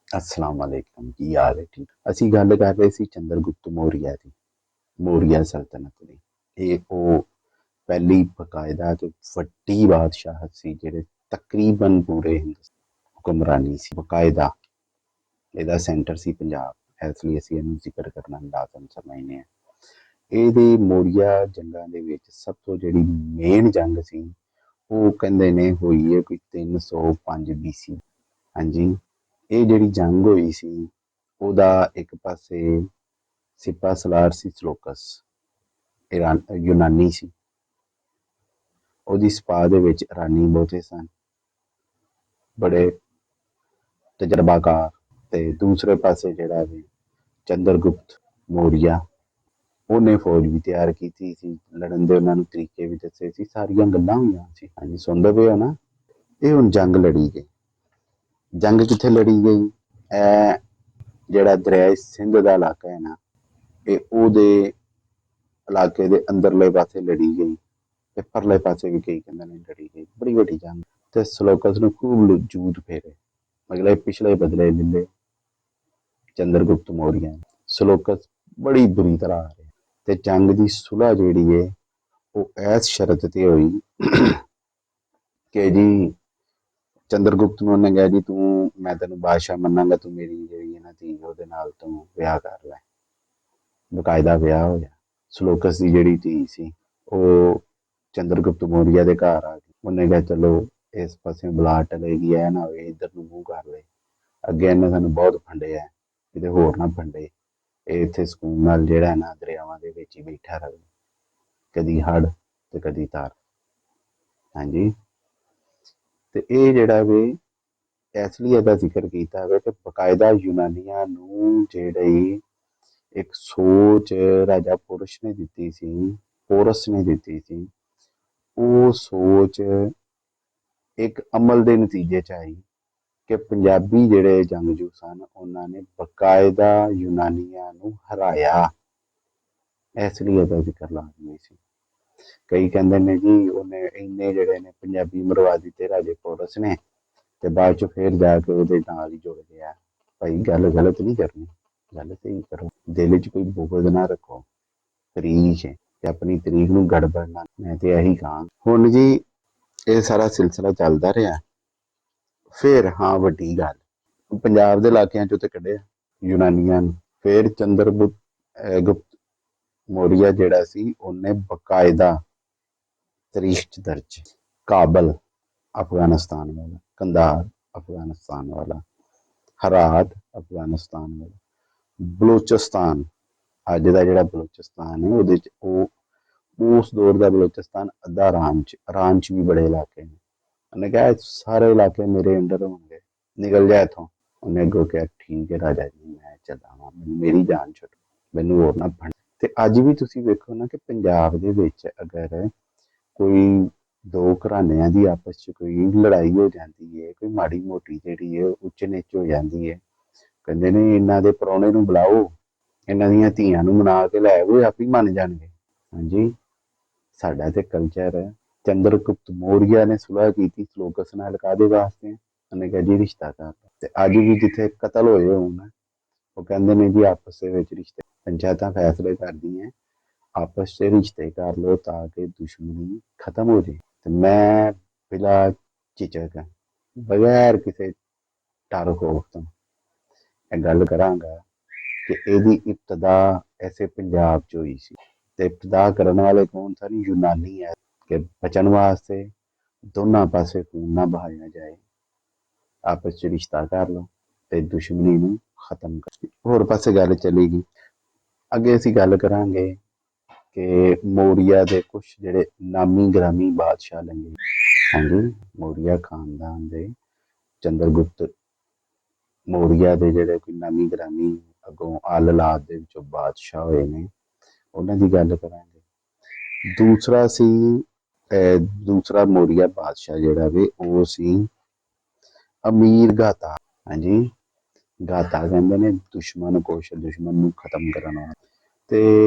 अस्सलाम वालेकुम की हाल है ठीक ਅਸੀਂ ਗੱਲ ਕਰ ਰਹੇ ਸੀ ਚੰਦਰਗੁਪਤ ਮੌਰੀਆ ਦੀ ਮੌਰੀਆ ਸਲਤਨਤ ਦੀ। ਇਹ ਉਹ ਪਹਿਲੀ ਬਕਾਇਦਾ ਤੇ ਵੱਡੀ ਬਾਦਸ਼ਾਹਤ ਸੀ ਜਿਹੜੇ ਤਕਰੀਬਨ ਪੂਰੇ ਹੁਕਮਰਾਨੀ ਸੀ ਬਕਾਇਦਾ। ਇਹਦਾ ਸੈਂਟਰ ਸੀ ਪੰਜਾਬ, ਇਸ ਲਈ ਅਸੀਂ ਇਹਨੂੰ ਜ਼ਿਕਰ ਕਰਨਾ ਲਾਜ਼ਮ ਸਮਝਦੇ ਹਾਂ। ਇਹਦੇ ਮੌਰੀਆ ਜੰਗਾਂ ਦੇ ਵਿੱਚ ਸਭ ਤੋਂ ਜਿਹੜੀ ਮੇਨ ਜੰਗ ਸੀ ਉਹ ਕਹਿੰਦੇ ਨੇ ਹੋਈ ਹੈ ਕੋਈ 305 BC। ਹਾਂਜੀ, ਇਹ ਜਿਹੜੀ ਜੰਗ ਹੋਈ ਸੀ ਉਹਦਾ ਇੱਕ ਪਾਸੇ ਸਿਪਾ ਸਲਾਰ ਸੀ ਸਲੋਕਸ, ਯੂਨਾਨੀ ਸੀ। ਉਹਦੀ ਸਪਾ ਦੇ ਵਿੱਚ ਇਰਾਨੀ ਬਹੁਤੇ ਸਨ, ਬੜੇ ਤਜਰਬਾਕਾਰ। ਤੇ ਦੂਸਰੇ ਪਾਸੇ ਜਿਹੜਾ ਵੀ ਚੰਦਰਗੁਪਤ ਮੌਰੀਆ, ਉਹਨੇ ਫੌਜ ਵੀ ਤਿਆਰ ਕੀਤੀ ਸੀ, ਲੜਨ ਦੇ ਉਹਨਾਂ ਨੂੰ ਤਰੀਕੇ ਵੀ ਦੱਸੇ ਸੀ, ਸਾਰੀਆਂ ਗੱਲਾਂ ਹੋਈਆਂ ਸੀ। ਹਾਂਜੀ, ਸੁਣਦੇ ਪਏ ਹੋ ਨਾ। ਇਹ ਹੁਣ ਜੰਗ ਲੜੀ ਗਈ। ਜੰਗ ਕਿੱਥੇ ਲੜੀ ਗਈ? ਇਹ ਜਿਹੜਾ ਦਰਿਆ ਸਿੰਧ ਦਾ ਇਲਾਕਾ ਹੈ ਨਾ, ਇਹ ਉਹਦੇ ਇਲਾਕੇ ਦੇ ਅੰਦਰਲੇ ਪਾਸੇ ਲੜੀ ਗਈ ਤੇ ਪਰਲੇ ਪਾਸੇ ਵੀ ਕਈ ਕਹਿੰਦੇ ਨੇ ਲੜੀ ਗਈ। ਬੜੀ ਵੱਡੀ ਜੰਗ ਤੇ ਸਲੋਕਸ ਨੂੰ ਖੂਬ ਜੂਦ ਫੇਰੇ, ਅਗਲੇ ਪਿਛਲੇ ਬਦਲੇ ਲਿੱਲੇ ਚੰਦਰਗੁਪਤ ਮੌਰੀਆ ਨੇ। ਸਲੋਕਸ ਬੜੀ ਬੁਰੀ ਤਰ੍ਹਾਂ ਆ ਰਿਹਾ ਤੇ ਜੰਗ ਦੀ ਸੁਲ੍ਹਾ ਜਿਹੜੀ ਹੈ ਉਹ ਐਸ ਸ਼ਰਤ ਤੇ ਹੋਈ ਕਿ ਜੀ ਚੰਦਰਗੁਪਤ ਨੂੰ ਉਹਨੇ ਕਿਹਾ ਜੀ ਤੂੰ, ਮੈਂ ਤੈਨੂੰ ਬਾਦਸ਼ਾਹ ਮੰਨਾਂਗਾ, ਤੂੰ ਮੇਰੀ ਜਿਹੜੀ ਹੈ ਨਾ ਧੀ ਉਹਦੇ ਨਾਲ ਤੂੰ ਵਿਆਹ ਕਰ ਲੈ। ਬਕਾਇਦਾ ਵਿਆਹ ਹੋਇਆ। ਸਲੋਕਸ ਦੀ ਜਿਹੜੀ ਧੀ ਸੀ ਉਹ ਚੰਦਰਗੁਪਤ ਮੌਰੀਆ ਦੇ ਘਰ ਆ ਗਈ। ਉਹਨੇ ਕਿਹਾ ਚਲੋ ਇਸ ਪਾਸੇ ਬੁਲਾ ਟਲੇਗੀ, ਐ ਨਾ ਹੋਵੇ ਇੱਧਰ ਨੂੰ ਮੂੰਹ ਕਰ ਲੈ, ਅੱਗੇ ਇਹਨੇ ਸਾਨੂੰ ਬਹੁਤ ਫੰਡਿਆ, ਕਿਤੇ ਹੋਰ ਨਾ ਫੰਡੇ। ਇਹ ਇੱਥੇ ਸਕੂਨ ਨਾਲ ਜਿਹੜਾ ਨਾ ਦਰਿਆਵਾਂ ਦੇ ਵਿੱਚ ਹੀ ਬੈਠਾ ਰਹੇ, ਕਦੀ ਹੜ੍ਹ ਤੇ ਕਦੀ ਤਾਰ। ਹਾਂਜੀ, ਤੇ ਇਹ ਜਿਹੜਾ ਵੀ ਇਸ ਲਈ ਇਹਦਾ ਜ਼ਿਕਰ ਕੀਤਾ ਹੋਵੇ ਕਿ ਬਕਾਇਦਾ ਯੂਨਾਨੀਆਂ ਨੂੰ ਜਿਹੜੀ ਇੱਕ ਸੋਚ ਰਾਜਾ ਪੁਰਸ਼ ਨੇ ਦਿੱਤੀ ਸੀ, ਪੋਰਸ ਨੇ ਦਿੱਤੀ ਸੀ, ਉਹ ਸੋਚ ਇੱਕ ਅਮਲ ਦੇ ਨਤੀਜੇ ਚ ਆਈ ਕਿ ਪੰਜਾਬੀ ਜਿਹੜੇ ਜੰਗਜੂ ਸਨ ਉਹਨਾਂ ਨੇ ਬਕਾਇਦਾ ਯੂਨਾਨੀਆਂ ਨੂੰ ਹਰਾਇਆ। ਇਸ ਲਈ ਇਹਦਾ ਜ਼ਿਕਰ ਲਾਜ਼ਮੀ ਸੀ। ਕਈ ਕਹਿੰਦੇ ਨੇ ਜੀ ਉਹਨੇ ਇੰਨੇ ਜਿਹੜੇ ਨੇ ਪੰਜਾਬੀ ਮਰਵਾ ਦਿੱਤੇ ਰਾਜੇ ਪੋਰਸ ਨੇ ਤੇ ਬਾਅਦ ਚ ਫੇਰ ਜਾ ਕੇ ਉਹਦੇ ਨਾਲ ਹੀ ਜੁੜ ਗਿਆ। ਭਾਈ ਗੱਲ ਗਲਤ ਨਹੀਂ ਕਰਨੀ, ਗੱਲ ਸਹੀ ਕਰੋ, ਦਿਲ ਚ ਕੋਈ ਬੁਗਦ ਨਾ ਰੱਖੋ। ਤਰੀਕ ਹੈ ਤੇ ਆਪਣੀ ਤਰੀਕ ਨੂੰ ਗੜਬੜ ਨਾ, ਮੈਂ ਤੇ ਇਹੀ ਕਹਾਂ। ਹੁਣ ਜੀ ਇਹ ਸਾਰਾ ਸਿਲਸਿਲਾ ਚੱਲਦਾ ਰਿਹਾ। ਫਿਰ ਹਾਂ, ਵੱਡੀ ਗੱਲ, ਪੰਜਾਬ ਦੇ ਇਲਾਕਿਆਂ ਚੋਂ ਤੇ ਕੱਢਿਆ ਯੂਨਾਨੀਆਂ ਨੂੰ। ਫਿਰ ਗੁਪਤ ਮੌਰੀਆ ਜਿਹੜਾ ਸੀ ਉਹਨੇ ਬਕਾਇਦਾ ਤਰੀਖ ਚ ਦਰਜ ਕਾਬਲ ਅਫਗਾਨਿਸਤਾਨ ਵਾਲਾ, ਕੰਦਾਰ ਅਫਗਾਨਿਸਤਾਨ ਵਾਲਾ, ਹਰਾਤ ਅਫਗਾਨਿਸਤਾਨ ਵਾਲਾ, ਬਲੋਚਿਸਤਾਨ ਅੱਜ ਦਾ ਜਿਹੜਾ ਬਲੋਚਿਸਤਾਨ ਹੈ ਉਹਦੇ ਚ ਉਹ ਉਸ ਦੌਰ ਦਾ ਬਲੋਚਿਸਤਾਨ ਅੱਧਾ ਇਰਾਨ ਚ ਵੀ ਬੜੇ ਇਲਾਕੇ ਨੇ। ਉਹਨੇ ਕਿਹਾ ਸਾਰੇ ਇਲਾਕੇ ਮੇਰੇ ਅੰਡਰ ਹੋਣਗੇ, ਨਿਕਲ ਜਾ ਇੱਥੋਂ। ਉਹਨੇ ਅੱਗੋਂ ਕਿਹਾ ਠੀਕ ਹੈ ਰਾਜਾ ਜੀ, ਮੈਂ ਚੱਲਾਂ ਵਾਂ, ਮੈਨੂੰ ਮੇਰੀ ਜਾਨ ਛੱਡੋ, ਮੈਨੂੰ ਹੋਰ ਨਾ ਫੜ। ਤੇ ਅੱਜ ਵੀ ਤੁਸੀਂ ਵੇਖੋ ਨਾ ਕਿ ਪੰਜਾਬ ਦੇ ਵਿੱਚ ਅਗਰ ਕੋਈ ਦੋ ਘਰਾਣਿਆਂ ਦੀ ਆਪਸ ਚ ਕੋਈ ਲੜਾਈ ਹੋ ਜਾਂਦੀ ਹੈ, ਕੋਈ ਮਾੜੀ ਮੋਟੀ ਜਿਹੜੀ ਹੈ ਉੱਚ ਨੀਚ ਹੋ ਜਾਂਦੀ ਹੈ, ਕਹਿੰਦੇ ਨੇ ਇਹਨਾਂ ਦੇ ਪ੍ਰਾਹੁਣੇ ਨੂੰ ਬੁਲਾਓ, ਇਹਨਾਂ ਦੀਆਂ ਧੀਆਂ ਨੂੰ ਮਨਾ ਕੇ ਲੈ ਆਓ, ਆਪ ਹੀ ਮੰਨ ਜਾਣਗੇ। ਹਾਂਜੀ, ਸਾਡਾ ਤੇ ਕਲਚਰ ਹੈ। ਚੰਦਰਗੁਪਤ ਮੌਰੀਆ ਨੇ ਸੁਲ੍ਹਾ ਕੀਤੀ ਸਲੋਕਸ ਨਾਲ, ਕਾਹਦੇ ਵਾਸਤੇ? ਉਹਨੇ ਕਿਹਾ ਜੀ ਰਿਸ਼ਤਾ ਕਰ। ਤੇ ਅੱਜ ਵੀ ਜਿੱਥੇ ਕਤਲ ਹੋਏ ਹੋਣ ਉਹ ਕਹਿੰਦੇ ਨੇ ਜੀ ਆਪਸ ਦੇ ਵਿੱਚ ਰਿਸ਼ਤੇ, ਪੰਚਾਇਤਾਂ ਫੈਸਲੇ ਕਰਦੀਆਂ ਆਪਸ ਚ ਰਿਸ਼ਤੇ ਕਰ ਲਓ ਤਾਂ ਕਿ ਦੁਸ਼ਮਣੀ ਖਤਮ ਹੋ ਜਾਏ। ਤੇ ਮੈਂ ਬਿਲਾ ਝਿਜਕ ਬਗੈਰ ਕਿਸੇ ਡਰ ਖੋਫ ਤੋਂ ਇਹ ਗੱਲ ਕਰਾਂਗਾ ਕਿ ਇਹਦੀ ਇਬਤਦਾ ਐਸੇ ਪੰਜਾਬ ਚ ਹੋਈ ਸੀ। ਤੇ ਇਬਤਦਾ ਕਰਨ ਵਾਲੇ ਕੌਣ ਸਨ? ਯੂਨਾਨੀ ਹੈ। ਕਿ ਬਚਣ ਵਾਸਤੇ ਦੋਨਾਂ ਪਾਸੇ ਖੂਨ ਨਾ ਬਹਾਇਆ ਜਾਏ, ਆਪਸ ਚ ਰਿਸ਼ਤਾ ਕਰ ਲਓ ਤੇ ਦੁਸ਼ਮਣੀ ਨੂੰ ਖਤਮ ਕਰ। ਹੋਰ ਪਾਸੇ ਗੱਲ ਚਲੇਗੀ। ਅੱਗੇ ਅਸੀਂ ਗੱਲ ਕਰਾਂਗੇ ਕਿ ਮੌਰੀਆ ਦੇ ਕੁਛ ਜਿਹੜੇ ਨਾਮੀ ਗ੍ਰਾਮੀ ਬਾਦਸ਼ਾਹ ਲੰਘੇ। ਹਾਂਜੀ, ਮੌਰੀਆ ਖਾਨਦਾਨ ਦੇ ਚੰਦਰਗੁਪਤ ਮੌਰੀਆ ਦੇ ਜਿਹੜੇ ਕੋਈ ਨਾਮੀ ਗ੍ਰਾਮੀ ਅੱਗੋਂ ਅਲ ਔਲਾਦ ਦੇ ਵਿੱਚੋਂ ਬਾਦਸ਼ਾਹ ਹੋਏ ਨੇ, ਉਹਨਾਂ ਦੀ ਗੱਲ ਕਰਾਂਗੇ। ਦੂਸਰਾ ਸੀ ਦੂਸਰਾ ਮੌਰੀਆ ਬਾਦਸ਼ਾਹ ਜਿਹੜਾ ਵੇ ਉਹ ਸੀ ਅਮੀਰ ਗਾਤਾ। ਹਾਂਜੀ, ਗਾਤਾ ਕਹਿੰਦੇ ਨੇ ਦੁਸ਼ਮਣ ਕੁਸ਼, ਦੁਸ਼ਮਣ ਨੂੰ ਖਤਮ ਕਰਨ ਵਾਲਾ। ਤੇ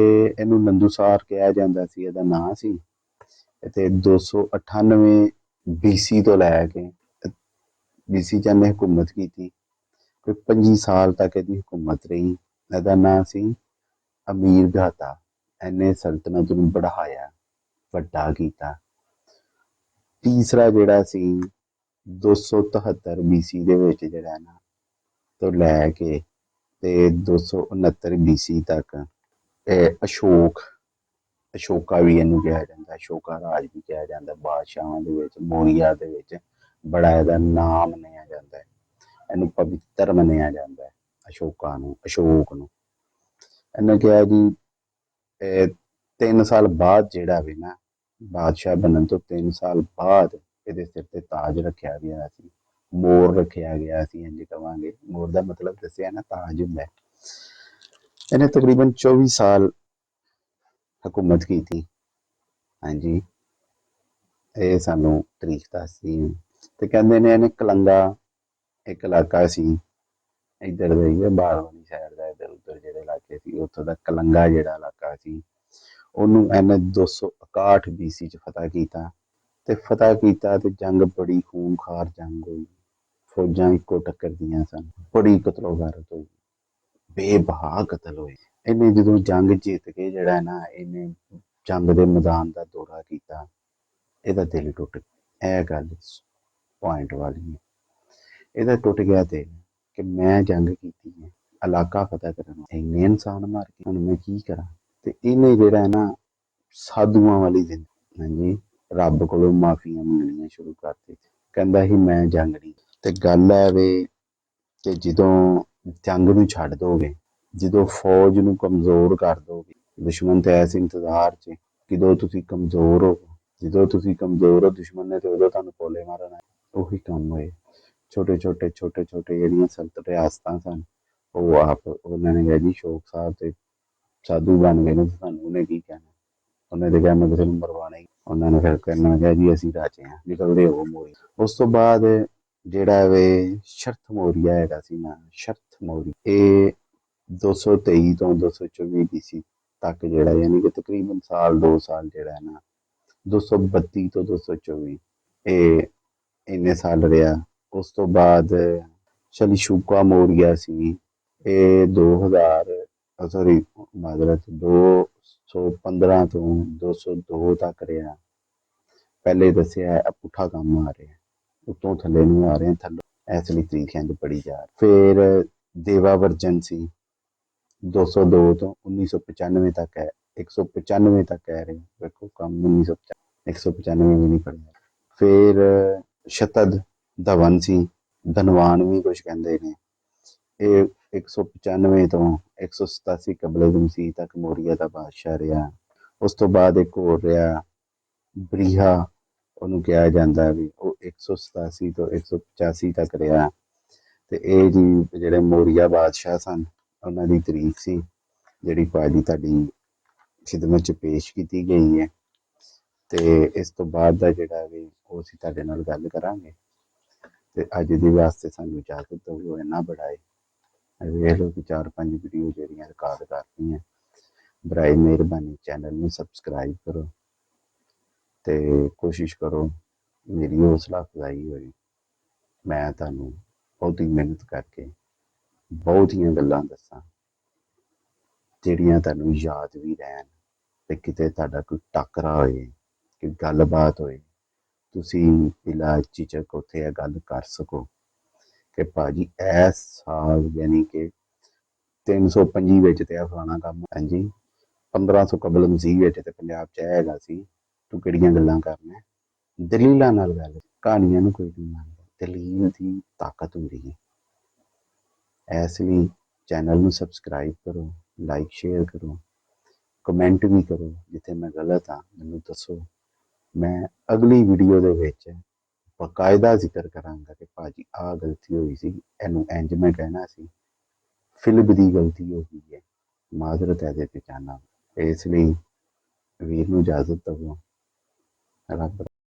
ਇਹਨੂੰ ਨੰਦੂਸਾਰ ਕਿਹਾ ਜਾਂਦਾ ਸੀ, ਇਹਦਾ ਨਾਂ ਸੀ। ਤੇ 298 BC ਤੋਂ ਲੈ ਕੇ BC ਚ ਇਹਨੇ ਹਕੂਮਤ ਕੀਤੀ ਤੇ 25 ਸਾਲ ਤੱਕ ਇਹਦੀ ਹਕੂਮਤ ਰਹੀ। ਇਹਦਾ ਨਾਂ ਸੀ ਅਮੀਰ ਗਾਤਾ। ਇਹਨੇ ਸਲਤਨਤ ਨੂੰ बढ़ाया, ਵੱਡਾ ਕੀਤਾ। ਤੀਸਰਾ ਜਿਹੜਾ ਸੀ 273 BC ਦੇ ਵਿੱਚ ਜਿਹੜਾ ਨਾ ਤੋਂ ਲੈ ਕੇ ਤੇ 269 BC ਤੱਕ ਅਸ਼ੋਕਾ ਵੀ ਇਹਨੂੰ ਕਿਹਾ ਜਾਂਦਾ, ਅਸ਼ੋਕਾ ਰਾਜ ਵੀ ਕਿਹਾ ਜਾਂਦਾ। ਬਾਦਸ਼ਾਹਾਂ ਦੇ ਵਿੱਚ ਮੌਰੀਆ ਦੇ ਵਿੱਚ ਬੜਾ ਇਹਦਾ ਨਾਮ ਮੰਨਿਆ ਜਾਂਦਾ ਹੈ। ਇਹਨੂੰ ਪਵਿੱਤਰ ਮੰਨਿਆ ਜਾਂਦਾ ਹੈ। ਅਸ਼ੋਕ ਨੂੰ ਇਹਨੇ ਕਿਹਾ ਜੀ 3 ਸਾਲ ਬਾਅਦ ਜਿਹੜਾ ਵੀ ਨਾ ਬਾਦਸ਼ਾਹ ਬਣਨ ਤੋਂ 3 ਸਾਲ ਬਾਅਦ ਇਹਦੇ ਸਿਰ ਤੇ ਤਾਜ ਰੱਖਿਆ ਗਿਆ ਸੀ, ਮੋਰ ਰੱਖਿਆ ਗਿਆ ਸੀ। ਇੰਝ ਕਵਾਂਗੇ, ਮੋਰ ਦਾ ਮਤਲਬ ਦੱਸਿਆ ਨਾ, ਤਾਜ ਹੁੰਦਾ। ਇਹਨੇ ਤਕਰੀਬਨ 24 ਸਾਲ ਹਕੂਮਤ ਕੀਤੀ। ਹਾਂਜੀ, ਇਹ ਸਾਨੂੰ ਤਰੀਕ ਦੱਸਦੀ ਹੈ। ਤੇ ਕਹਿੰਦੇ ਨੇ ਇਹਨੇ ਕਲੰਗਾ ਇੱਕ ਇਲਾਕਾ ਸੀ ਇੱਧਰ ਦਾ ਹੀ, ਬਾਹਰ ਵਾਲੀ ਸਾਈਡ ਦਾ, ਇੱਧਰ ਉੱਧਰ ਜਿਹੜੇ ਇਲਾਕੇ ਸੀ, ਉੱਥੋਂ ਦਾ ਕਲੰਗਾ ਜਿਹੜਾ ਇਲਾਕਾ ਸੀ ਉਹਨੂੰ ਇਹਨੇ 261 BC 'ਚ ਫਤਿਹ ਕੀਤਾ। ਤੇ ਫਤਿਹ ਕੀਤਾ ਤੇ ਜੰਗ ਬੜੀ ਖੂਨਖਾਰ ਜੰਗ ਹੋਈ। ਫੌਜਾਂ ਇੱਕੋ ਟੱਕਰ ਦੀਆਂ ਸਨ, ਬੜੀ ਕਤਲੋਗਾਰਤ ਹੋਈ, ਬੇਬਹਾ ਕਤਲ ਹੋਏ। ਇਹਨੇ ਜਦੋਂ ਜੰਗ ਜਿੱਤ ਕੇ ਜਿਹੜਾ ਨਾ ਇਹਨੇ ਜੰਗ ਦੇ ਮੈਦਾਨ ਦਾ ਦੌਰਾ ਕੀਤਾ, ਇਹਦਾ ਦਿਲ ਟੁੱਟ ਗਿਆ। ਇਹ ਗੱਲ ਪੁਆਇੰਟ ਵਾਲੀ ਹੈ, ਇਹਦਾ ਟੁੱਟ ਗਿਆ ਦਿਲ ਕਿ ਮੈਂ ਜੰਗ ਕੀਤੀ ਹੈ, ਇਲਾਕਾ ਫਤਿਹ ਕਰਨ, ਇੰਨੇ ਇਨਸਾਨ ਮਾਰ ਕੇ ਹੁਣ ਮੈਂ ਕੀ ਕਰਾਂ। ਤੇ ਇਹਨੇ ਜਿਹੜਾ ਨਾ ਸਾਧੂਆਂ ਵਾਲੀ ਜ਼ਿੰਦਗੀ, ਹਾਂਜੀ, ਰੱਬ ਕੋਲੋਂ ਮਾਫੀਆਂ ਮੰਗਣੀਆਂ ਸ਼ੁਰੂ ਕਰ ਦਿੱਤੀਆਂ। ਕਹਿੰਦਾ ਸੀ ਮੈਂ ਜੰਗ ਨਹੀਂ। ਤੇ ਗੱਲ ਹੈ ਵੇ ਕਿ ਜਦੋਂ ਜੰਗ ਨੂੰ ਛੱਡ ਦੋਗੇ, ਜਦੋਂ ਫੌਜ ਨੂੰ ਕਮਜ਼ੋਰ ਕਰ ਦੋਗੇ, ਦੁਸ਼ਮਣ ਤੇ ਐਸੇ ਇੰਤਜ਼ਾਰ 'ਚ ਕਿਦੋਂ ਤੁਸੀਂ ਕਮਜ਼ੋਰ ਹੋ। ਜਦੋਂ ਤੁਸੀਂ ਕਮਜ਼ੋਰ ਹੋ ਦੁਸ਼ਮਣ ਨੇ ਤੇ ਉਦੋਂ ਤੁਹਾਨੂੰ ਪੋਲੇ ਮਾਰਨਾ। ਉਹੀ ਕੰਮ ਹੋਏ। ਛੋਟੇ ਛੋਟੇ ਜਿਹੜੀਆਂ ਸੰਤ ਰਿਆਸਤਾਂ ਸਨ, ਉਹ ਆਪ ਉਹਨਾਂ ਨੇ ਕਿਹਾ ਜੀ ਸ਼ੌਕ ਸਾਹਿਬ ਤੇ ਸਾਧੂ ਬਣ ਗਏ ਨੇ, ਸਾਨੂੰ ਉਹਨੇ ਕੀ ਕਹਿਣਾ। ਉਹਨੇ ਤੇ ਕਿਹਾ ਮੈਂ ਕਿਸੇ ਨੂੰ ਮਰਵਾਣਾ ਹੀ। ਉਹਨਾਂ ਨੇ ਫਿਰ ਕਰਨਾ ਕਿਹਾ ਜੀ ਅਸੀਂ ਰਾਜੇ ਹਾਂ, ਨਿਕਲਦੇ ਹੋ ਮੋਰੀ। ਉਸ ਤੋਂ ਬਾਅਦ ਜਿਹੜਾ ਵੇ ਸ਼ਰਥ ਮੌਰੀਆ ਹੈਗਾ ਸੀ ਨਾ, ਸ਼ਰਥ ਮੌਰੀਆ, ਇਹ 223 ਤੋਂ 224 BC ਤੱਕ ਜਿਹੜਾ, ਯਾਨੀ ਕਿ ਤਕਰੀਬਨ 2 ਸਾਲ ਜਿਹੜਾ ਹੈ ਨਾ, 232 ਤੋਂ 224 ਇਹ ਇੰਨੇ ਸਾਲ ਰਿਹਾ। ਉਸ ਤੋਂ ਬਾਅਦ ਸ਼ਲੀਸ਼ੁਕਾ ਮੌਰੀਆ ਸੀ, ਇਹ 215 ਤੋਂ 202 ਤੱਕ ਰਿਹਾ। ਪਹਿਲੇ ਦੱਸਿਆ ਹੈ ਪੁੱਠਾ ਕੰਮ ਆ ਰਿਹਾ, ਉੱਤੋਂ ਥੱਲੇ ਨੂੰ ਆ ਰਹੇ, ਥੱਲੋਂ ਇਸ ਲਈ ਤਰੀਕ ਇੰਝ ਪੜੀ ਜਾ ਰਹੀ। ਫਿਰ ਦੇਵਾਵਰਜਨ ਸੀ 202 ਤੋਂ 1995 ਤੱਕ ਹੈ, 195 ਤੱਕ ਕਹਿ ਰਹੇ, ਵੇਖੋ ਕੰਮ 195 ਵੀ ਨਹੀਂ ਪੜਿਆ। ਫਿਰ ਸ਼ਤਦ ਧਵਨ ਸੀ, ਧਨਵਾਨ ਵੀ ਕੁਝ ਕਹਿੰਦੇ ਨੇ, ਇਹ 195 ਤੋਂ 187 ਕਬਲੇ ਮਸੀਹ ਤੱਕ ਮੌਰੀਆ ਦਾ ਬਾਦਸ਼ਾਹ ਰਿਹਾ। ਉਸ ਤੋਂ ਬਾਅਦ ਇੱਕ ਹੋਰ ਰਿਹਾ ਬਰੀਹਾ, ਉਹਨੂੰ ਕਿਹਾ ਜਾਂਦਾ ਵੀ, ਉਹ 187 ਤੋਂ 185 ਤੱਕ ਰਿਹਾ। ਤੇ ਇਹ ਜੀ ਜਿਹੜੇ ਮੌਰੀਆ ਬਾਦਸ਼ਾਹ ਸਨ, ਉਹਨਾਂ ਦੀ ਤਰੀਕ ਸੀ ਜਿਹੜੀ ਭਾਜੀ ਤੁਹਾਡੀ ਖਿਦਮਤ 'ਚ ਪੇਸ਼ ਕੀਤੀ ਗਈ ਹੈ। ਤੇ ਇਸ ਤੋਂ ਬਾਅਦ ਦਾ ਜਿਹੜਾ ਵੀ ਉਹ ਅਸੀਂ ਤੁਹਾਡੇ ਨਾਲ ਗੱਲ ਕਰਾਂਗੇ। ਤੇ ਅੱਜ ਦੇ ਵਾਸਤੇ ਸਾਨੂੰ ਇਜਾਜ਼ਤ ਦਿਓ, ਇੰਨਾ ਬੜਾ ਹੈ। ਵੇਖ ਲਓ ਕਿ 4-5 ਵੀਡੀਓ ਜਿਹੜੀਆਂ ਰਿਕਾਰਡ ਕਰਤੀਆਂ। ਬਰਾਏ ਮਿਹਰਬਾਨੀ ਚੈਨਲ ਨੂੰ ਸਬਸਕ੍ਰਾਈਬ ਕਰੋ ਤੇ ਕੋਸ਼ਿਸ਼ ਕਰੋ ਮੇਰੀ ਹੌਸਲਾ ਅਫਜ਼ਾਈ ਹੋਈ। ਮੈਂ ਤੁਹਾਨੂੰ ਬਹੁਤੀ ਮਿਹਨਤ ਕਰਕੇ ਬਹੁਤੀਆਂ ਗੱਲਾਂ ਦੱਸਾਂ ਜਿਹੜੀਆਂ ਤੁਹਾਨੂੰ ਯਾਦ ਵੀ ਰਹਿਣ, ਤੇ ਕਿਤੇ ਤੁਹਾਡਾ ਕੋਈ ਟੱਕਰਾ ਹੋਏ, ਕਿ ਗੱਲਬਾਤ ਹੋਏ, ਤੁਸੀਂ ਬਿਲਾ ਝਿਜਕ ਉੱਥੇ ਇਹ ਗੱਲ ਕਰ ਸਕੋ ਕਿ ਭਾਜੀ ਇਸ ਸਾਲ ਯਾਨੀ ਕਿ 325 ਵਿੱਚ ਤੇ ਫਲਾਣਾ ਕੰਮ, ਹਾਂਜੀ 1500 ਕਬਲ ਮਸੀਹ ਵਿੱਚ ਤੇ ਪੰਜਾਬ 'ਚ ਹੈਗਾ ਸੀ, ਤੂੰ ਕਿਹੜੀਆਂ ਗੱਲਾਂ ਕਰਨਾ। ਦਲੀਲਾਂ ਨਾਲ ਗੱਲ, ਕਹਾਣੀਆਂ ਨੂੰ ਕੋਈ ਨਹੀਂ ਮੰਨਦਾ, ਦਲੀਲ ਦੀ ਤਾਕਤ ਹੁੰਦੀ ਹੈ। ਇਸ ਲਈ ਚੈਨਲ ਨੂੰ ਸਬਸਕ੍ਰਾਈਬ ਕਰੋ, ਲਾਈਕ ਸ਼ੇਅਰ ਕਰੋ, ਕਮੈਂਟ ਵੀ ਕਰੋ। ਜਿੱਥੇ ਮੈਂ ਗਲਤ ਹਾਂ ਮੈਨੂੰ ਦੱਸੋ, ਮੈਂ ਅਗਲੀ ਵੀਡੀਓ ਦੇ ਵਿੱਚ ਬਕਾਇਦਾ ਜ਼ਿਕਰ ਕਰਾਂਗਾ ਕਿ ਭਾਜੀ ਆਹ ਗਲਤੀ ਹੋਈ ਸੀ, ਇਹਨੂੰ ਇੰਝ ਮੈਂ ਕਹਿਣਾ ਸੀ, ਫਿਲਮ ਦੀ ਗਲਤੀ ਹੋ ਗਈ ਹੈ, ਮਾਜ਼ਰਤ ਇਹਦੇ ਤੇ ਚਾਹਨਾ। ਇਸ ਲਈ ਵੀਰ ਨੂੰ ਇਜਾਜ਼ਤ ਦਿਓ। ਰੱਬ